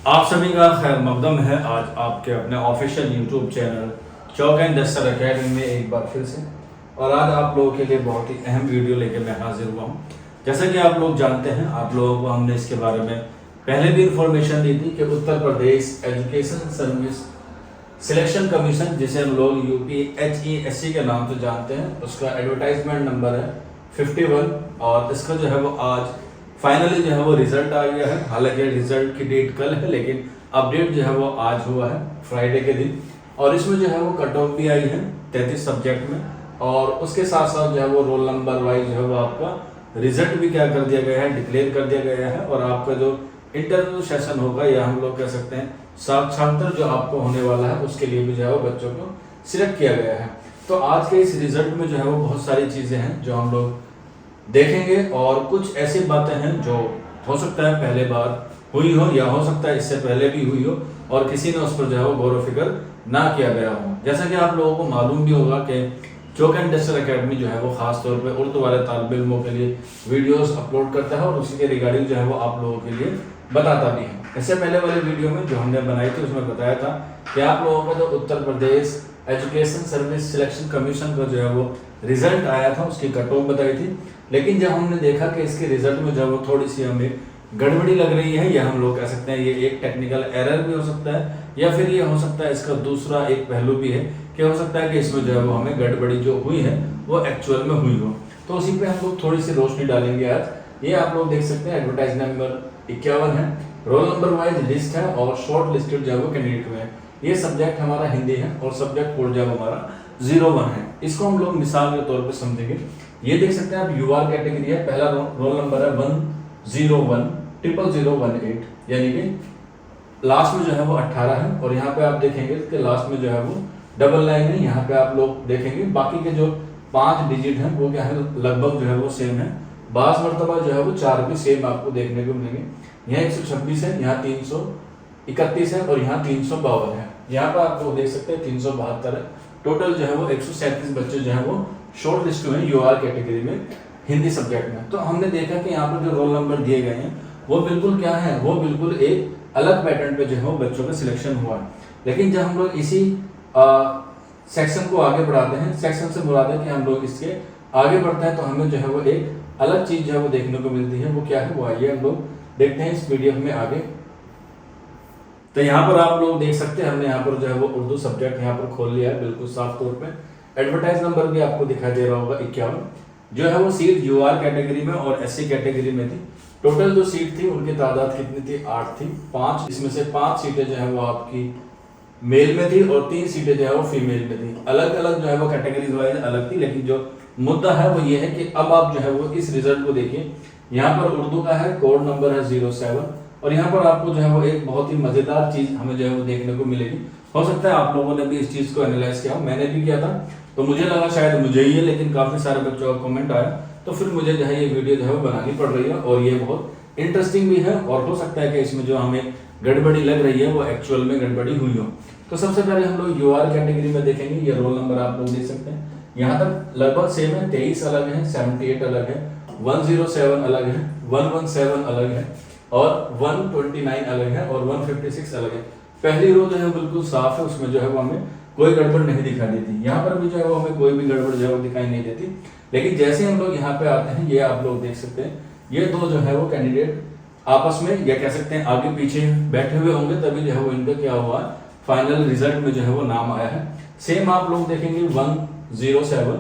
आप सभी का खैर मकदम है आज आपके अपने ऑफिशियल यूट्यूब चैनल चौक एंड दस्तर अकेडमी में एक बार फिर से। और आज आप लोगों के लिए बहुत ही अहम वीडियो लेकर मैं हाजिर हुआ हूँ। जैसा कि आप लोग जानते हैं, आप लोगों को हमने इसके बारे में पहले भी इंफॉर्मेशन दी थी कि Uttar Pradesh education service selection commission, जिसे हम लोग UPHESC के नाम से जानते हैं, उसका एडवर्टाइजमेंट नंबर है 51 और इसका जो है वो आज फाइनली जो है वो रिजल्ट आ गया है। हालांकि रिजल्ट की डेट कल है, लेकिन अपडेट जो है वो आज हुआ है फ्राइडे के दिन। और इसमें जो है वो कट ऑफ भी आई है 33 सब्जेक्ट में, और उसके साथ साथ जो है वो रोल नंबर वाइज जो है वो आपका रिजल्ट भी क्या कर दिया गया है, डिक्लेयर कर दिया गया है। और आपका जो इंटरव्यू सेशन होगा या हम लोग कह सकते हैं साक्षात्कार जो आपको होने वाला है, उसके लिए भी जो है वो बच्चों को सिलेक्ट किया गया है। तो आज के इस रिजल्ट में जो है वो बहुत सारी चीज़ें हैं जो हम लोग देखेंगे, और कुछ ऐसी बातें हैं जो हो सकता है पहले बार हुई हो या हो सकता है इससे पहले भी हुई हो और किसी ने उस पर जो है वो गौर व फिक्र ना किया गया हो। जैसा कि आप लोगों को मालूम भी होगा कि चौक एंड दस्तर अकेडमी जो है वो खास तौर पे उर्दू वाले तालिब इल्मों के लिए वीडियोस अपलोड करता है और उसी के रिगार्डिंग जो है वो आप लोगों के लिए बताता भी है। इससे पहले वाले वीडियो में जो हमने बनाई थी उसमें बताया था कि आप लोगों का जो Uttar Pradesh education service selection commission का जो है वो रिजल्ट आया था, उसकी कट ऑफ बताई थी। लेकिन जब हमने देखा कि इसके रिजल्ट में जब वो थोड़ी सी हमें गड़बड़ी लग रही है, या हम लोग कह सकते हैं ये एक टेक्निकल एरर भी हो सकता है, या फिर ये हो सकता है इसका दूसरा एक पहलू भी है कि हो सकता है कि इसमें जो है वो हमें गड़बड़ी जो हुई है वो एक्चुअल में हुई हो। तो उसी पे हम लोग थोड़ी सी रोशनी डालेंगे आज। ये आप लोग देख सकते हैं एडवर्टाइज नंबर 51 है, रोल नंबर वाइज लिस्ट है और शॉर्ट लिस्टेड जो है वो कैंडिडेट हुए हैं। ये सब्जेक्ट हमारा हिंदी है और सब्जेक्ट कोड जो हमारा 01 है। इसको हम लोग मिसाल के तौर पर समझेंगे। ये देख सकते हैं आप UR कैटेगरी है, पहला रोल नंबर है 1010018, यानी कि लास्ट में जो है वो 18 है। और यहाँ पे आप देखेंगे कि लास्ट में जो है वो डबल लाइन है। यहाँ पे आप लोग देखेंगे बाकी के जो 5 डिजिट हैं वो क्या है, लगभग जो है वो सेम है। 22 मरतबा जो है वो 4 भी सेम आपको देखने को मिलेंगे। यहाँ 126 है, यहाँ 331 है और यहाँ 352 है। यहाँ पर आप लोग देख सकते हैं 372 है। टोटल जो है वो 137 बच्चे जो है वो शॉर्ट लिस्ट हुए हैं UR कैटेगरी में हिंदी सब्जेक्ट में। तो हमने देखा कि यहाँ पर जो रोल नंबर दिए गए हैं वो बिल्कुल क्या है, वो बिल्कुल एक अलग पैटर्न पे जो है वो बच्चों का सिलेक्शन हुआ है। लेकिन जब हम लोग इसी सेक्शन को आगे बढ़ाते हैं, सेक्शन से मुराद है कि हम लोग इसके आगे बढ़ते हैं, तो हमें जो है वो एक अलग चीज जो है वो देखने को मिलती है। वो क्या है, वो आइए हम लोग देखते हैं इस PDF में आगे। तो यहाँ पर आप लोग देख सकते हैं हमने यहाँ पर जो है वो उर्दू सब्जेक्ट यहाँ पर खोल लिया है बिल्कुल साफ तौर पे। एडवर्टाइज नंबर भी आपको दिखाई दे रहा होगा 51, जो है वो सीट UR कैटेगरी में और SC कैटेगरी में थी। टोटल जो सीट थी उनकी तादाद कितनी थी, 8 थी। 5 इसमें से 5 सीटें जो है वो आपकी मेल में थी और 3 सीटें जो है वो फीमेल में थी। अलग अलग जो है वो कैटेगरीज वाइज अलग थी, लेकिन जो मुद्दा है वो ये है कि अब आप जो है वो इस रिजल्ट को देखिए। यहाँ पर उर्दू का है, कोड नंबर है 07, और यहाँ पर आपको जो है वो एक बहुत ही मजेदार चीज हमें जो है वो देखने को मिलेगी। हो सकता है आप लोगों ने भी इस चीज को एनालाइज किया हो, मैंने भी किया था, तो मुझे लगा शायद मुझे ही है, लेकिन काफी सारे बच्चों का कमेंट आया, तो फिर मुझे जो है ये वीडियो जो है वो बनानी पड़ रही है। और ये बहुत इंटरेस्टिंग भी है, और हो सकता है कि इसमें जो हमें गड़बड़ी लग रही है वो एक्चुअल में गड़बड़ी हुई हो। तो सबसे पहले हम लोग UR कैटेगरी में देखेंगे। ये रोल नंबर आप लोग देख सकते हैं, यहाँ तक लगभग सेम है। 23 अलग है, 78 अलग है, 107 अलग है, 117 अलग है, और 129 अलग है, और 156 अलग है। पहली रो जो है बिल्कुल साफ है, उसमें जो है वो हमें कोई गड़बड़ नहीं दिखाई देती। यहाँ पर भी जो है वो हमें कोई भी गड़बड़ जो है वो दिखाई नहीं देती। लेकिन जैसे हम लोग यहाँ पे आते हैं, ये आप लोग देख सकते हैं, ये दो जो है वो कैंडिडेट आपस में या कह सकते हैं आगे पीछे बैठे हुए होंगे, तभी जो है वो इनका क्या हुआ, फाइनल रिजल्ट में जो है वो नाम आया है। सेम आप लोग देखेंगे 107,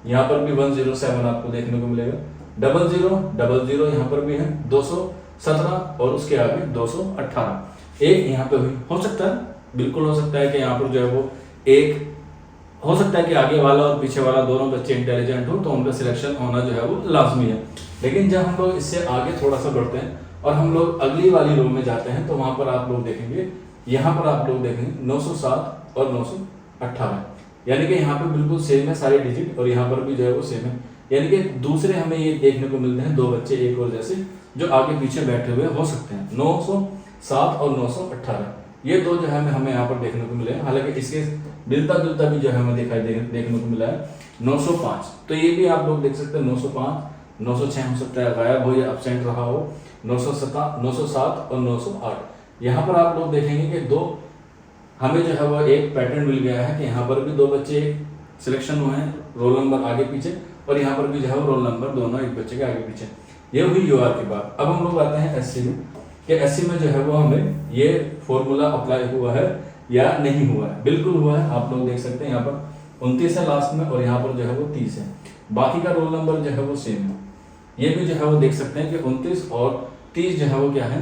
यहाँ पर भी 107 आपको देखने को मिलेगा। 0000 यहाँ पर भी है, 217 और उसके आगे 218। एक यहाँ पे हुई, हो सकता है, बिल्कुल हो सकता है कि यहाँ पर जो है वो एक हो सकता है कि आगे वाला और पीछे वाला दोनों बच्चे इंटेलिजेंट हो, तो उनका सिलेक्शन होना जो है वो लाजमी है। लेकिन जब हम लोग इससे आगे थोड़ा सा बढ़ते हैं और हम लोग अगली वाली रो में जाते हैं, तो वहां पर आप लोग देखेंगे, यहाँ पर आप लोग देखेंगे 907 और 918, यानी कि यहाँ पे बिल्कुल सेम है सारे डिजिट, और यहाँ पर भी जो है वो सेम है। यानी कि दूसरे हमें ये देखने को मिलते हैं दो बच्चे एक और जैसे जो आगे पीछे बैठे हुए हो सकते हैं। 907 और 918 ये दो जो है हमें यहाँ पर देखने को मिले हैं। हालांकि इसके मिलता जुलता भी जो है हमें देखने को मिला है 905। तो ये भी आप लोग देख सकते हैं 905, 906 हो सकता है गायब हो या एब्सेंट रहा हो, 907 और 908 यहाँ पर आप लोग देखेंगे कि दो हमें जो है वो एक पैटर्न मिल गया है कि यहाँ पर भी दो बच्चे सिलेक्शन हुए हैं, रोल नंबर आगे पीछे, और यहाँ पर भी जो है वो रोल नंबर दोनों एक बच्चे के आगे पीछे। ये हुई यूआर की बात। अब हम लोग आते हैं एससी में, कि एससी में जो है वो हमें ये फॉर्मूला अप्लाई हुआ है या नहीं हुआ है। बिल्कुल हुआ है, आप लोग देख सकते हैं यहाँ पर 29 है लास्ट में, और यहाँ पर जो है वो 30 है। बाकी का रोल नंबर जो है वो सेम है। ये भी जो है वो देख सकते हैं कि 29 और 30 जो है वो क्या है,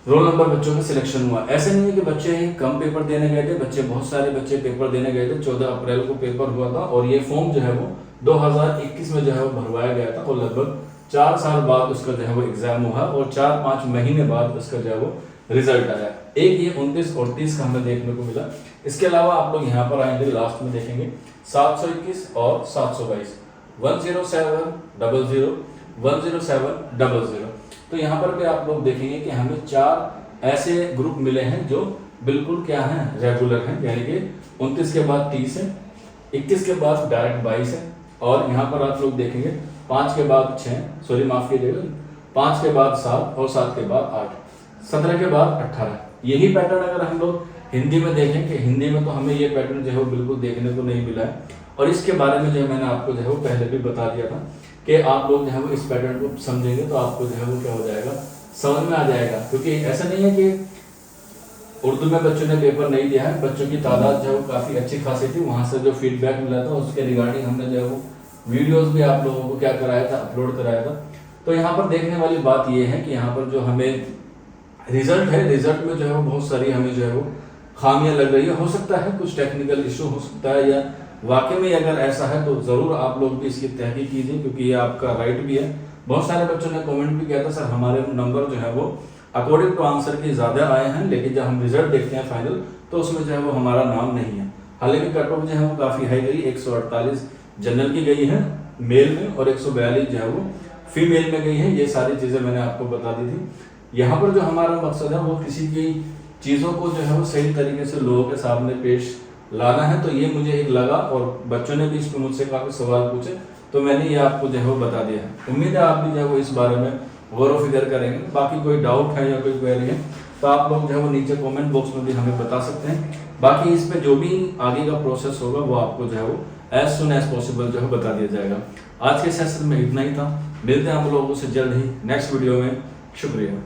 रोल नंबर बच्चों का सिलेक्शन हुआ। ऐसे नहीं है कि बच्चे ही कम पेपर देने गए थे, बच्चे बहुत सारे बच्चे पेपर देने गए थे। 14 अप्रैल को पेपर हुआ था, और ये फॉर्म जो है वो 2021 में जो है वो भरवाया गया था, और लगभग 4 साल बाद उसका जो है वो एग्जाम हुआ, और 4-5 महीने बाद उसका जो है वो रिजल्ट आया। एक ये 29 और 30 का हमें देखने को मिला। इसके अलावा आप लोग यहाँ पर आएंगे, लास्ट में देखेंगे 721 और 722, 10700, 10700। तो यहाँ पर भी आप लोग देखेंगे कि हमें 4 ऐसे ग्रुप मिले हैं जो बिल्कुल क्या हैं, रेगुलर हैं, यानी कि 29 के बाद 30 है, 21 के बाद डायरेक्ट 22 है, और यहाँ पर आप लोग देखेंगे 5 के बाद 6, सॉरी माफ कीजिएगा, 5 के बाद 7 और 7 के बाद 8, 17 के बाद 18। यही पैटर्न अगर हम लोग हिंदी में देखें, कि हिंदी में तो हमें ये पैटर्न जो है वो बिल्कुल देखने को नहीं मिला है, और इसके बारे में जो है मैंने आपको जो है वो पहले भी बता दिया था कि आप लोग जो है वो इस पैटर्न को समझेंगे तो आपको जो है वो क्या हो जाएगा, समझ में आ जाएगा। क्योंकि ऐसा नहीं है कि उर्दू में बच्चों ने पेपर नहीं दिया है, बच्चों की तादाद जो है वो काफ़ी अच्छी खासी थी। वहाँ से जो फीडबैक मिला था उसके रिगार्डिंग हमने जो है वो वीडियोज़ भी आप लोगों को क्या कराया था, अपलोड कराया था। तो यहाँ पर देखने वाली बात ये है कि यहाँ पर जो हमें रिजल्ट है, रिजल्ट में जो है वो बहुत सारी हमें जो है वो खामियां लग रही है। हो सकता है कुछ टेक्निकल इशू हो सकता है, या वाकई में अगर ऐसा है तो ज़रूर आप लोग भी इसकी तहकीक कीजिए, क्योंकि ये आपका राइट भी है। बहुत सारे बच्चों ने कमेंट भी किया था, सर हमारे नंबर जो है वो अकॉर्डिंग टू आंसर के ज़्यादा आए हैं, लेकिन जब हम रिजल्ट देखते हैं फाइनल तो उसमें जो है वो हमारा नाम नहीं है। हालांकि कट ऑफ जो है वो काफ़ी हाई गई, 148 जनरल की गई है मेल में, और 142 जो है वो फीमेल में गई है। ये सारी चीज़ें मैंने आपको बता दी थी। यहाँ पर जो हमारा मकसद है वो किसी की चीज़ों को जो है वो सही तरीके से लोगों के सामने पेश लाना है। तो ये मुझे एक लगा, और बच्चों ने भी इस पर मुझसे काफ़ी सवाल पूछे, तो मैंने ये आपको जो है वो बता दिया है। उम्मीद है आप भी जो है वो इस बारे में गौर व फिक्र करेंगे। बाकी कोई डाउट है या कोई क्वेरी है तो आप लोग जो है वो नीचे कमेंट बॉक्स में भी हमें बता सकते हैं। बाकी इस पे जो भी आगे का प्रोसेस होगा वो आपको जो है वो एज सुन एज पॉसिबल जो है बता दिया जाएगा। आज के सेशन में इतना ही था, मिलते हैं हम लोगों से जल्द ही नेक्स्ट वीडियो में। शुक्रिया।